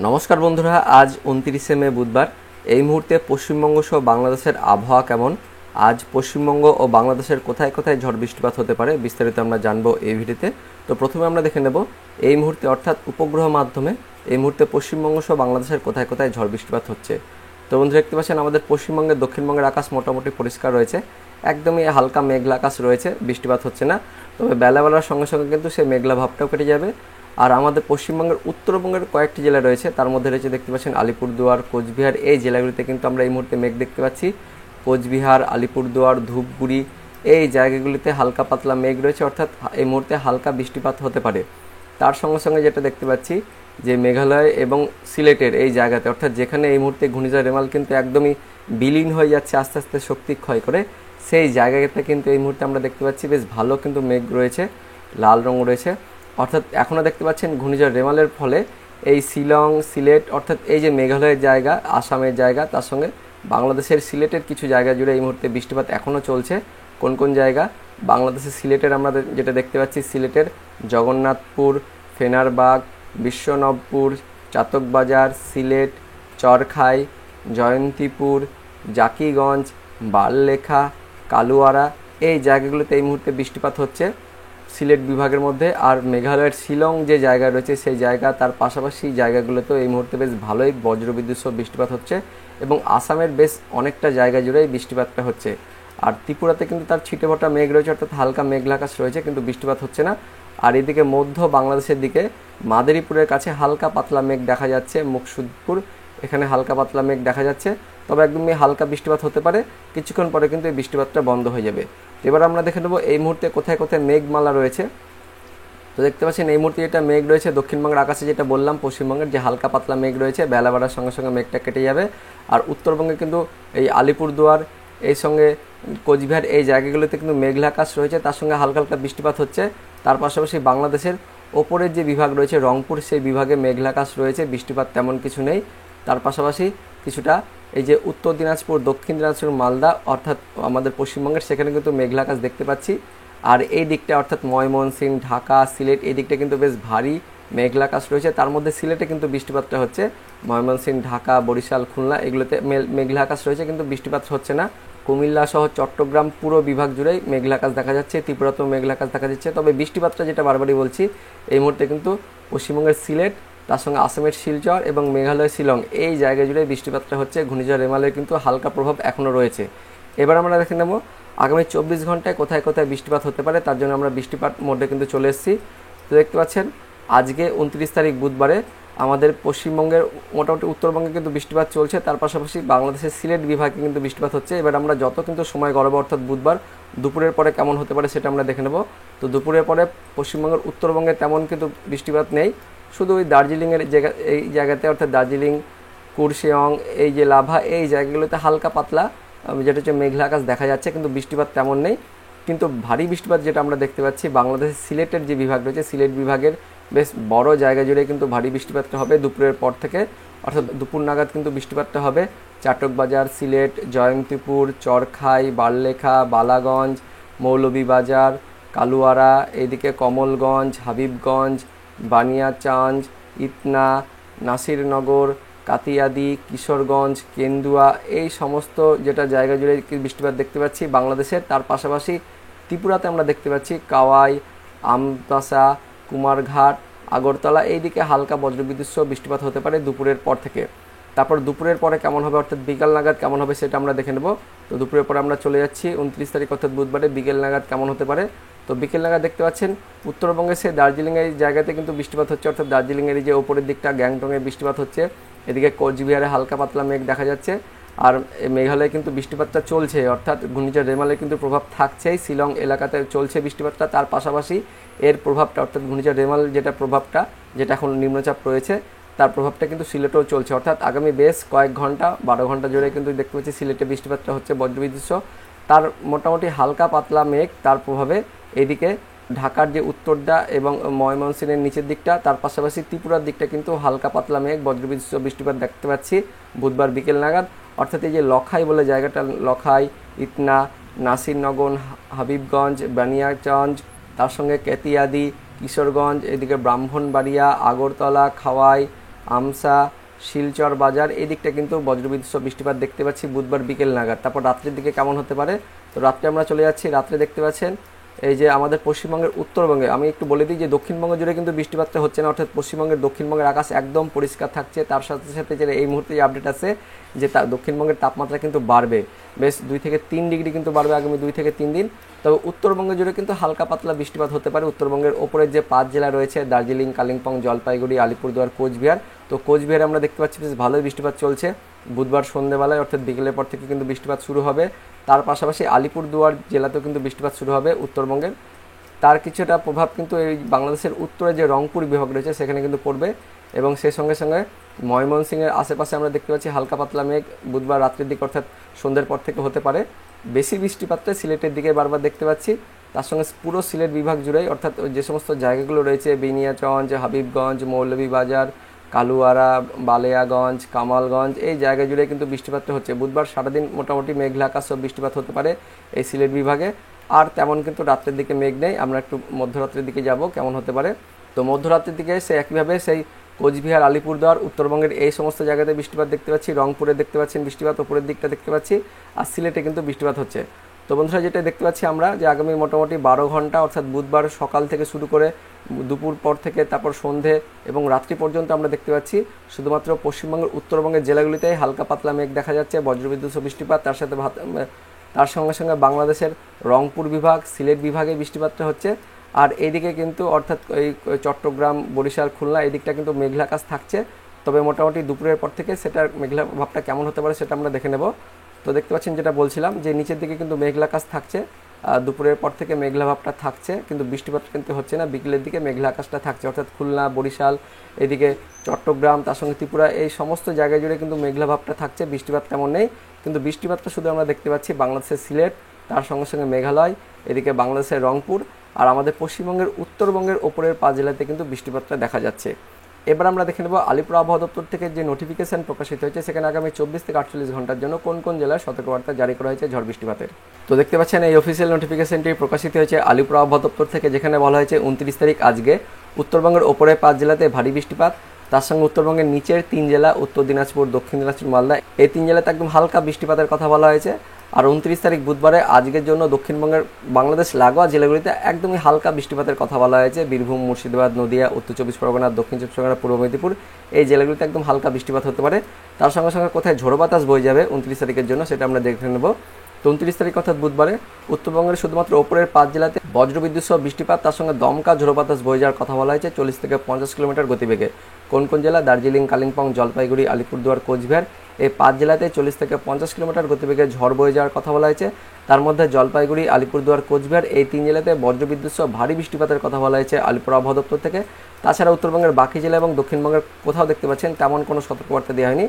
নমস্কার বন্ধুরা, আজ 29শে মে বুধবার। এই মুহূর্তে পশ্চিমবঙ্গ সহ বাংলাদেশের আবহাওয়া কেমন, আজ পশ্চিমবঙ্গ ও বাংলাদেশের কোথায় কোথায় ঝড় বৃষ্টিপাত হতে পারে বিস্তারিত আমরা জানবো এই ভিডিওতে। তো প্রথমে আমরা দেখে নেব এই মুহূর্তে অর্থাৎ উপগ্রহ মাধ্যমে এই মুহূর্তে পশ্চিমবঙ্গ সহ বাংলাদেশের কোথায় কোথায় ঝড় বৃষ্টিপাত হচ্ছে। তো বন্ধুরা দেখতে পাচ্ছেন আমাদের পশ্চিমবঙ্গের দক্ষিণবঙ্গের আকাশ মোটামুটি পরিষ্কার রয়েছে, একদমই হালকা মেঘলা আকাশ রয়েছে, বৃষ্টিপাত হচ্ছে না। তবে বেলাবেলার সঙ্গে সঙ্গে কিন্তু সেই মেঘলা ভাবটাও কেটে যাবে। আর আমাদের পশ্চিমবঙ্গের উত্তরবঙ্গের কয়েকটি জেলা রয়েছে, তার মধ্যে রয়েছে দেখতে পাচ্ছেন আলিপুরদুয়ার, কোচবিহার। এই জেলাগুলিতে কিন্তু আমরা এই মুহূর্তে মেঘ দেখতে পাচ্ছি। কোচবিহার, আলিপুরদুয়ার, ধূপগুড়ি এই জায়গাগুলিতে হালকা পাতলা মেঘ রয়েছে, অর্থাৎ এই মুহূর্তে হালকা বৃষ্টিপাত হতে পারে। তার সঙ্গে সঙ্গে যেটা দেখতে পাচ্ছি যে মেঘালয় এবং সিলেটের এই জায়গাতে, অর্থাৎ যেখানে এই মুহূর্তে ঘূর্ণিঝড় রেমাল কিন্তু একদমই বিলীন হয়ে যাচ্ছে আস্তে আস্তে শক্তি ক্ষয় করে, সেই জায়গাতে কিন্তু এই মুহূর্তে আমরা দেখতে পাচ্ছি বেশ ভালো কিন্তু মেঘ রয়েছে, লাল রঙ রয়েছে। অর্থাৎ এখনও দেখতে পাচ্ছেন ঘূর্ণিঝড় রেমালের ফলে এই শিলং, সিলেট অর্থাৎ এই যে মেঘালয়ের জায়গা, আসামের জায়গা, তার সঙ্গে বাংলাদেশের সিলেটের কিছু জায়গা জুড়ে এই মুহূর্তে বৃষ্টিপাত এখনও চলছে। কোন কোন জায়গা? বাংলাদেশের সিলেটের আমরা যেটা দেখতে পাচ্ছি, সিলেটের জগন্নাথপুর, ফেনারবাগ, বিশ্বনবপুর, চাতকবাজার, সিলেট, চরখাই, জয়ন্তীপুর, জাকিগঞ্জ, বাললেখা, কালুয়ারা এই জায়গাগুলোতে এই মুহূর্তে বৃষ্টিপাত হচ্ছে সিলেট বিভাগের মধ্যে। আর মেঘালয়ের শিলং যে জায়গা রয়েছে সেই জায়গা, তার পাশাপাশি জায়গাগুলোতেও এই মুহূর্তে বেশ ভালোই বজ্রবিদ্যুৎ সহ বৃষ্টিপাত হচ্ছে এবং আসামের বেশ অনেকটা জায়গা জুড়েই বৃষ্টিপাতটা হচ্ছে। আর ত্রিপুরাতে কিন্তু তার ছিটেফোঁটা মেঘ রয়েছে, অর্থাৎ হালকা মেঘলা আকাশ রয়েছে, কিন্তু বৃষ্টিপাত হচ্ছে না। আর এদিকে মধ্য বাংলাদেশের দিকে মাদারীপুরের কাছে হালকা পাতলা মেঘ দেখা যাচ্ছে, মুকসুদপুর এখানে হালকা পাতলা মেঘ দেখা যাচ্ছে। তবে একদমই হালকা বৃষ্টিপাত হতে পারে, কিছুক্ষণ পরে কিন্তু এই বৃষ্টিপাতটা বন্ধ হয়ে যাবে। এবার আমরা দেখে নেব এই মুহূর্তে কোথায় কোথায় মেঘমালা রয়েছে। তো দেখতে পাচ্ছেন এই মুহূর্তে যেটা মেঘ রয়েছে দক্ষিণবঙ্গের আকাশে, যেটা বললাম পশ্চিমবঙ্গের যে হালকা পাতলা মেঘ রয়েছে, বেলা বাড়ার সঙ্গে সঙ্গে মেঘটা কেটে যাবে। আর উত্তরবঙ্গে কিন্তু এই আলিপুরদুয়ার, এই সঙ্গে কোচবিহার এই জায়গাগুলোতে কিন্তু মেঘলা আকাশ রয়েছে, তার সঙ্গে হালকা হালকা বৃষ্টিপাত হচ্ছে। তার পাশাপাশি বাংলাদেশের ওপরের যে বিভাগ রয়েছে রংপুর, সেই বিভাগে মেঘলা আকাশ রয়েছে, বৃষ্টিপাত তেমন কিছু নেই। তার পাশাপাশি কিছুটা এই যে উত্তর দিনাজপুর, দক্ষিণ দিনাজপুর, মালদা অর্থাৎ আমাদের পশ্চিমবঙ্গের, সেখানে কিন্তু মেঘলা আকাশ দেখতে পাচ্ছি। আর এই দিকটা অর্থাৎ ময়মনসিংহ, ঢাকা, সিলেট এই দিকটা কিন্তু বেশ ভারী মেঘলা আকাশ রয়েছে। তার মধ্যে সিলেটে কিন্তু বৃষ্টিপাতটা হচ্ছে, ময়মনসিংহ, ঢাকা, বরিশাল, খুলনা এগুলোতে মেঘলা আকাশ রয়েছে, কিন্তু বৃষ্টিপাত হচ্ছে না। কুমিল্লা সহ চট্টগ্রাম পুরো বিভাগ জুড়েই মেঘলা আকাশ দেখা যাচ্ছে, ত্রিপুরাতেও মেঘলা আকাশ দেখা যাচ্ছে। তবে বৃষ্টিপাতটা যেটা বারবারই বলছি, এই মুহূর্তে কিন্তু পশ্চিমবঙ্গের সিলেট, তার সঙ্গে আসামের শিলচর এবং মেঘালয় শিলং এই জায়গা জুড়ে বৃষ্টিপাতটা হচ্ছে। ঘূর্ণিঝড় রেমালের কিন্তু হালকা প্রভাব এখনও রয়েছে। এবার আমরা দেখে নেব আগামী 24 ঘন্টায় কোথায় কোথায় বৃষ্টিপাত হতে পারে, তার জন্য আমরা বৃষ্টিপাত মোডে কিন্তু চলে এসেছি। তো দেখতে পাচ্ছেন আজকে 29 তারিখ বুধবারে আমাদের পশ্চিমবঙ্গের মোটামুটি উত্তরবঙ্গে কিন্তু বৃষ্টিপাত চলছে, তার পাশাপাশি বাংলাদেশের সিলেট বিভাগে কিন্তু বৃষ্টিপাত হচ্ছে। এবার আমরা যত কিন্তু সময় গড়াবো অর্থাৎ বুধবার দুপুরের পরে কেমন হতে পারে সেটা আমরা দেখে নেব। তো দুপুরের পরে পশ্চিমবঙ্গের উত্তরবঙ্গে তেমন কিন্তু বৃষ্টিপাত নেই, শুধু ওই দার্জিলিংয়ের জায়গা, এই জায়গাতে অর্থাৎ দার্জিলিং, কুর্সিয়ং, এই যে লাভা এই জায়গাগুলোতে হালকা পাতলা যেটা হচ্ছে মেঘলা আকাশ দেখা যাচ্ছে, কিন্তু বৃষ্টিপাত তেমন নেই। কিন্তু ভারী বৃষ্টিপাত যেটা আমরা দেখতে পাচ্ছি বাংলাদেশের সিলেটের যে বিভাগ রয়েছে, সিলেট বিভাগের বেশ বড় জায়গা জুড়ে কিন্তু ভারী বৃষ্টিপাতটা হবে দুপুরের পর থেকে, অর্থাৎ দুপুর নাগাদ কিন্তু বৃষ্টিপাতটা হবে। চাটকবাজার, সিলেট, জয়ন্তীপুর, চরখাই, বাললেখা, বালাগঞ্জ, মৌলভীবাজার, কালুয়ারা, এইদিকে কমলগঞ্জ, হাবিবগঞ্জ, বানিয়াচাঞ্জ, ইতনা, নাসিরনগর, কাতিয়াদি, কিশোরগঞ্জ, কেন্দুয়া এই সমস্ত যেটা জায়গা জুড়ে বৃষ্টিপাত দেখতে পাচ্ছি বাংলাদেশের। তার পাশাপাশি ত্রিপুরাতে আমরা দেখতে পাচ্ছি কাওয়াই, আমতাসা, কুমারঘাট, আগরতলা এই দিকে হালকা বজ্রবিদ্যুৎ সহ বৃষ্টিপাত হতে পারে দুপুরের পর থেকে। তারপর দুপুরের পরে কেমন হবে অর্থাৎ বিকাল নাগাদ কেমন হবে সেটা আমরা দেখে নেব। তো দুপুরের পরে আমরা চলে যাচ্ছি 29 তারিখ অর্থাৎ বুধবারে বিকেল নাগাদ কেমন হতে পারে। তো বিকেল নাগাদ দেখতে পাচ্ছেন উত্তরবঙ্গের সে দার্জিলিংয়ের জায়গাতে কিন্তু বৃষ্টিপাত হচ্ছে, অর্থাৎ দার্জিলিংয়ের যে ওপরের দিকটা গ্যাংটংয়ে বৃষ্টিপাত হচ্ছে। এদিকে কোচবিহারে হালকা পাতলা মেঘ দেখা যাচ্ছে। আর মেঘালয়ে কিন্তু বৃষ্টিপাতটা চলছে, অর্থাৎ ঘূর্ণিঝড় রেমালের কিন্তু প্রভাব থাকছেই, শিলং এলাকাতে চলছে বৃষ্টিপাতটা। তার পাশাপাশি এর প্রভাবটা অর্থাৎ ঘূর্ণিঝড় রেমাল যেটা প্রভাবটা, যেটা এখন নিম্নচাপ রয়েছে, তার প্রভাবটা কিন্তু সিলেটেও চলছে। অর্থাৎ আগামী বেশ কয়েক ঘন্টা 12 ঘন্টা জুড়ে কিন্তু দেখতে পাচ্ছি সিলেটে বৃষ্টিপাতটা হচ্ছে বজ্রবিদ্যুৎ সহ। তার মোটামুটি হালকা পাতলা মেঘ, তার প্রভাবে এদিকে ঢাকার যে উত্তরটা এবং ময়মনসিংহের নিচের দিকটা, তার পাশাপাশি ত্রিপুরার দিকটা কিন্তু হালকা পাতলা মেঘ, বজ্রবিদ্যুৎ সহ বৃষ্টিপাত দেখতে পাচ্ছি বুধবার বিকেল নাগাদ। অর্থাৎ এই যে লখাই বলে জায়গাটা, লখাই, ইতনা, নাসিরনগর, হাবিবগঞ্জ, বানিয়াচঞ্জ, তার সঙ্গে কেতিয়াদি, কিশোরগঞ্জ, এদিকে ব্রাহ্মণবাড়িয়া, আগরতলা, খাওয়াই, আমসা, শিলচর বাজার এই দিকটা কিন্তু বজ্রবিদ্যুৎ সহ বৃষ্টিপাত দেখতে পাচ্ছি বুধবার বিকেল নাগাদ। তারপর রাত্রের দিকে কেমন হতে পারে, তো রাত্রে আমরা চলে যাচ্ছি। রাত্রে দেখতে পাচ্ছেন এই যে আমাদের পশ্চিমবঙ্গের উত্তরবঙ্গে, আমি একটু বলে দিই যে দক্ষিণবঙ্গ জুড়ে কিন্তু বৃষ্টিপাতটা হচ্ছে না, অর্থাৎ পশ্চিমবঙ্গের দক্ষিণবঙ্গের আকাশ একদম পরিষ্কার থাকছে। তার সাথে সাথে যে এই মুহূর্তে যে আপডেট আছে যে দক্ষিণবঙ্গের তাপমাত্রা কিন্তু বাড়বে, বেশ 2 থেকে 3 ডিগ্রি কিন্তু বাড়বে আগামী 2 থেকে 3 দিন। তবে উত্তরবঙ্গ জুড়ে কিন্তু হালকা পাতলা বৃষ্টিপাত হতে পারে। উত্তরবঙ্গের ওপরের যে 5 জেলা রয়েছে দার্জিলিং, কালিম্পং, জলপাইগুড়ি, আলিপুরদুয়ার, কোচবিহার, তো কোচবিহারে আমরা দেখতে পাচ্ছি বেশ ভালোই বৃষ্টিপাত চলছে। বুধবার সন্ধ্যেবেলায় অর্থাৎ বিকেলের পর থেকে কিন্তু বৃষ্টিপাত শুরু হবে। তার পাশাপাশি আলিপুরদুয়ার জেলাতেও কিন্তু বৃষ্টিপাত শুরু হবে উত্তরবঙ্গের। তার কিছুটা প্রভাব কিন্তু এই বাংলাদেশের উত্তরে যে রংপুর বিভাগ রয়েছে সেখানে কিন্তু পড়বে, এবং সেই সঙ্গে সঙ্গে ময়মনসিংহের আশেপাশে আমরা দেখতে পাচ্ছি হালকা পাতলা মেঘ বুধবার রাত্রের দিকে অর্থাৎ সন্ধ্যের পর থেকে হতে পারে। বেশি বৃষ্টিপাতটা সিলেটের দিকে বারবার দেখতে পাচ্ছি। তার সঙ্গে পুরো সিলেট বিভাগ জুড়েই অর্থাৎ যে সমস্ত জায়গাগুলো রয়েছে বিনিয়াচঞ্জ, হাবিবগঞ্জ, মৌলভীবাজার, কালুয়ারা, বালিয়াগঞ্জ, কামালগঞ্জ এই জায়গা জুড়ে কিন্তু বৃষ্টিপাতটা হচ্ছে। বুধবার সারাদিন মোটামুটি মেঘলা আকাশ সব বৃষ্টিপাত হতে পারে এই সিলেট বিভাগে। আর তেমন কিন্তু রাত্রের দিকে মেঘ নেই। আমরা একটু মধ্যরাত্রের দিকে যাব কেমন হতে পারে। তো মধ্যরাত্রের দিকে সে একইভাবে সেই কোচবিহার, আলিপুরদুয়ার, উত্তরবঙ্গের এই সমস্ত জায়গাতে বৃষ্টিপাত দেখতে পাচ্ছি। রংপুরে দেখতে পাচ্ছেন বৃষ্টিপাত, উপরের দিকটা দেখতে পাচ্ছি। আর সিলেটে কিন্তু বৃষ্টিপাত হচ্ছে। তো বন্ধুরা যেটা দেখতে পাচ্ছি আমরা যে আগামী মোটামুটি 12 ঘন্টা অর্থাৎ বুধবার সকাল থেকে শুরু করে দুপুর পর থেকে তারপর সন্ধে এবং রাত্রি পর্যন্ত আমরা দেখতে পাচ্ছি শুধুমাত্র পশ্চিমবঙ্গের উত্তরবঙ্গের জেলাগুলিতেই হালকা পাতলা মেঘ দেখা যাচ্ছে, বজ্রবিদ্যুৎ সহ বৃষ্টিপাত। তার সঙ্গে সঙ্গে বাংলাদেশের রংপুর বিভাগ, সিলেট বিভাগে বৃষ্টিপাতটা হচ্ছে। আর এইদিকে কিন্তু অর্থাৎ এই চট্টগ্রাম, বরিশাল, খুলনা এই দিকটা কিন্তু মেঘলা আকাশ থাকছে। তবে মোটামুটি দুপুরের পর থেকে সেটার মেঘলা ভাবটা কেমন হতে পারে সেটা আমরা দেখে নেব। তো দেখতে পাচ্ছেন যেটা বলছিলাম যে নিচের দিকে কিন্তু মেঘলা আকাশ থাকছে, দুপুরের পর থেকে মেঘলা ভাবটা থাকছে, কিন্তু বৃষ্টিপাত কিন্তু হচ্ছে না। বিকেলের দিকে মেঘলা আকাশটা থাকছে, অর্থাৎ খুলনা, বরিশাল, এদিকে চট্টগ্রাম, তার সঙ্গে ত্রিপুরা এই সমস্ত জায়গায় জুড়ে কিন্তু মেঘলা ভাবটা থাকছে। বৃষ্টিপাত তেমন নেই, কিন্তু বৃষ্টিপাতটা শুধু আমরা দেখতে পাচ্ছি বাংলাদেশের সিলেট, তার সঙ্গে সঙ্গে মেঘালয়, এদিকে বাংলাদেশের রংপুর আর আমাদের পশ্চিমবঙ্গের উত্তরবঙ্গের ওপরের 5 জেলাতে কিন্তু বৃষ্টিপাতটা দেখা যাচ্ছে। এবার আমরা দেখে নেব আলিপুর আবহাওয়া দপ্তর থেকে যে নোটিফিকেশন প্রকাশিত হয়েছে সেখানে আগামী 24 থেকে 48 ঘন্টার জন্য কোন কোন জেলায় সতর্কবার্তা জারি করা হয়েছে ঝড় বৃষ্টিপাতের। তো দেখতে পাচ্ছেন এই অফিসিয়াল নোটিফিকেশনটি প্রকাশিত হয়েছে আলিপুর আবহাওয়া দপ্তর থেকে, যেখানে বলা হয়েছে 29 তারিখ আজকে উত্তরবঙ্গের ওপরে 5 জেলাতে ভারী বৃষ্টিপাত, তার সঙ্গে উত্তরবঙ্গের নিচের 3 জেলা উত্তর দিনাজপুর, দক্ষিণ দিনাজপুর, মালদা এই 3 জেলাতে একদম হালকা বৃষ্টিপাতের কথা বলা হয়েছে। আর 29 তারিখ বুধবারে আজকের জন্য দক্ষিণবঙ্গের বাংলাদেশ লাগোয়া জেলাগুলিতে একদমই হালকা বৃষ্টিপাতের কথা বলা হয়েছে। বীরভূম, মুর্শিদাবাদ, নদিয়া, উত্তর 24 পরগনা, দক্ষিণ 24 পরগনা, পূর্ব মেদিনীপুর এই জেলাগুলিতে একদম হালকা বৃষ্টিপাত হতে পারে। তার সঙ্গে সঙ্গে কোথায় ঝোড়ো বাতাস বয়ে যাবে 29 তারিখের জন্য সেটা আমরা দেখে নেব। তো 29 তারিখ অর্থাৎ বুধবারে উত্তরবঙ্গের শুধুমাত্র ওপরের 5 জেলাতে বজ্রবিদ্যুৎ সহ বৃষ্টিপাত, তার সঙ্গে দমকা ঝোড়ো বাতাস বয়ে যাওয়ার কথা বলা হয়েছে 40 থেকে 50 কিলোমিটার গতিবেগে। কোন কোন জেলা? দার্জিলিং, কালিম্পং, জলপাইগুড়ি, আলিপুরদুয়ার, কোচবিহার এই 5 জেলাতে 40 থেকে 50 কিলোমিটার গতিবেগে ঝড় বয়ে যাওয়ার কথা বলা হয়েছে। তার মধ্যে জলপাইগুড়ি, আলিপুরদুয়ার, কোচবিহার এই 3 জেলাতে বজ্রবিদ্যুৎ সহ ভারী বৃষ্টিপাতের কথা বলা হয়েছে আলিপুর আবহাওয়া দপ্তর থেকে। তাছাড়া উত্তরবঙ্গের বাকি জেলা এবং দক্ষিণবঙ্গের কোথাও দেখতে পাচ্ছেন তেমন কোনো সতর্কবার্তা দেওয়া হয়নি।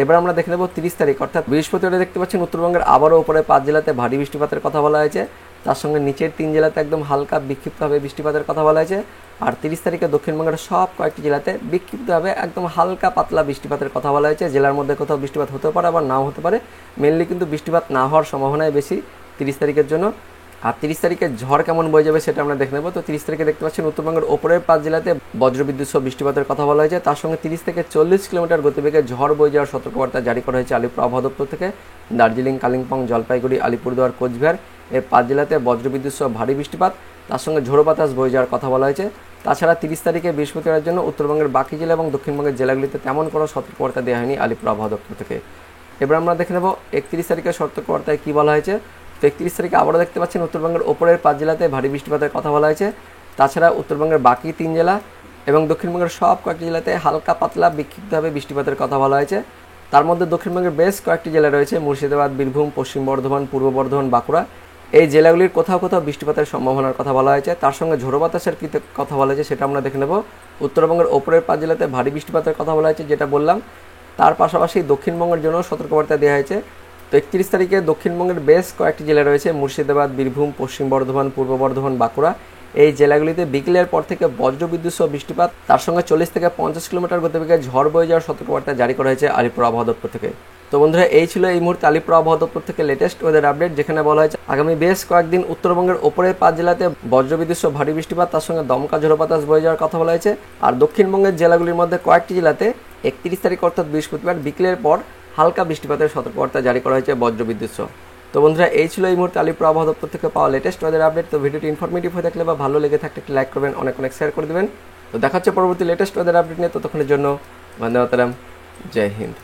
এবার আমরা দেখে নেব 30 তারিখ অর্থাৎ বৃহস্পতিবার দেখতে পাচ্ছেন উত্তরবঙ্গের আবারও উপরে 5 জেলাতে ভারী বৃষ্টিপাতের কথা বলা হয়েছে, তার সঙ্গে নিচের 3 জেলাতে একদম হালকা বিক্ষিপ্তভাবে বৃষ্টিপাতের কথা বলা হয়েছে। আর 30 তারিখে দক্ষিণবঙ্গের সব কয়েকটি জেলাতে বিক্ষিপ্তভাবে একদম হালকা পাতলা বৃষ্টিপাতের কথা বলা হয়েছে। জেলার মধ্যে কোথাও বৃষ্টিপাত হতে পারে আবার নাও হতে পারে, মেনলি কিন্তু বৃষ্টিপাত না হওয়ার সম্ভাবনাই বেশি 30 তারিখের জন্য। আর 30 তারিখে ঝড় কেমন বয়ে যাবে সেটা আমরা দেখে নেব। তো 30 তারিখে দেখতে পাচ্ছেন উত্তরবঙ্গের ওপরের 5 জেলাতে বজ্রবিদ্যুৎ সহ বৃষ্টিপাতের কথা বলা হয়েছে, তার সঙ্গে 30 থেকে 40 কিলোমিটার গতিবেগে ঝড় বয়ে যাওয়ার সতর্কবার্তা জারি করা হয়েছে আলিপুর আবহাওয়া দপ্তর থেকে। দার্জিলিং, কালিম্পং, জলপাইগুড়ি, আলিপুরদুয়ার, কোচবিহার এই 5 জেলাতে বজ্রবিদ্যুৎ সহ ভারী বৃষ্টিপাত, তার সঙ্গে ঝোড়ো বাতাস বয়ে যাওয়ার কথা বলা হয়েছে। তাছাড়া 30 তারিখে বৃহস্পতিবারের জন্য উত্তরবঙ্গের বাকি জেলা এবং দক্ষিণবঙ্গের জেলাগুলিতে তেমন কোনো সতর্কবার্তা দেওয়া হয়নি আলিপুর আবহাওয়া দপ্তর থেকে। এবার আমরা দেখে নেব 31 তারিখের সতর্কবার্তায় কী বলা হয়েছে। তো 31 তারিখে আবারও দেখতে পাচ্ছেন উত্তরবঙ্গের ওপরের 5 জেলাতে ভারী বৃষ্টিপাতের কথা বলা হয়েছে। তাছাড়া উত্তরবঙ্গের বাকি 3 জেলা এবং দক্ষিণবঙ্গের সব কয়েকটি জেলাতে হালকা পাতলা বিক্ষিপ্তভাবে বৃষ্টিপাতের কথা বলা হয়েছে। তার মধ্যে দক্ষিণবঙ্গের বেশ কয়েকটি জেলা রয়েছে মুর্শিদাবাদ, বীরভূম, পশ্চিম বর্ধমান, পূর্ব বর্ধমান, বাঁকুড়া এই জেলাগুলির কোথাও কোথাও বৃষ্টিপাতের সম্ভাবনার কথা বলা হয়েছে। তার সঙ্গে ঝোড়ো বাতাসের কী কথা বলা হয়েছে সেটা আমরা দেখে নেব। উত্তরবঙ্গের ওপরের 5 জেলাতে ভারী বৃষ্টিপাতের কথা বলা হয়েছে যেটা বললাম, তার পাশাপাশি দক্ষিণবঙ্গের জন্য সতর্কবার্তা দেওয়া হয়েছে। তো 31 তারিখে দক্ষিণবঙ্গের বেশ কয়েকটি জেলা রয়েছে মুর্শিদাবাদ, বীরভূম, পশ্চিম বর্ধমান, পূর্ব বর্ধমান, বাঁকুড়া এই জেলাগুলিতে বিকেলের পর থেকে বজ্রবিদ্যুৎ সহ বৃষ্টিপাত, তার সঙ্গে 40 থেকে 50 কিলোমিটার গতিবেগে ঝড় বয়ে যাওয়ার সতর্কবার্তা জারি করা হয়েছে আলিপুর আবহাওয়া দপ্তর থেকে। তো বন্ধুরা এই ছিল এই মুহূর্তে আলিপুর আবহাওয়া দপ্তর থেকে লেটেস্ট ওয়েদার আপডেট, যেখানে বলা হয়েছে আগামী বেশ কয়েকদিন উত্তরবঙ্গের ওপরের 5 জেলাতে বজ্রবিদ্যুৎ সহ ভারী বৃষ্টিপাত, তার সঙ্গে দমকা ঝোড়ো বাতাস বয়ে যাওয়ার কথা বলা হয়েছে। আর দক্ষিণবঙ্গের জেলাগুলির মধ্যে কয়েকটি জেলাতে 31 তারিখ অর্থাৎ বৃহস্পতিবার বিকেলের পর হালকা বৃষ্টিপাতের সতর্কবার্তা জারি করা হয়েছে বজ্রবিদ্যুৎ সহ। তো বন্ধুরা, এই ছিল এই মুহূর্তে আলিপুর আবহাওয়া দপ্তর থেকে পাওয়া লেটেস্ট ওয়েদার আপডেট। তো ভিডিওটি ইনফরমেটিভ হয়ে থাকলে বা ভালো লেগে থাকলে একটি লাইক করবেন, অনেক অনেক শেয়ার করে দেবেন। তো দেখা হচ্ছে পরবর্তী লেটেস্ট ওয়েদার আপডেট নিয়ে। ততক্ষণের জন্য বন্দে মাতরম, জয় হিন্দ।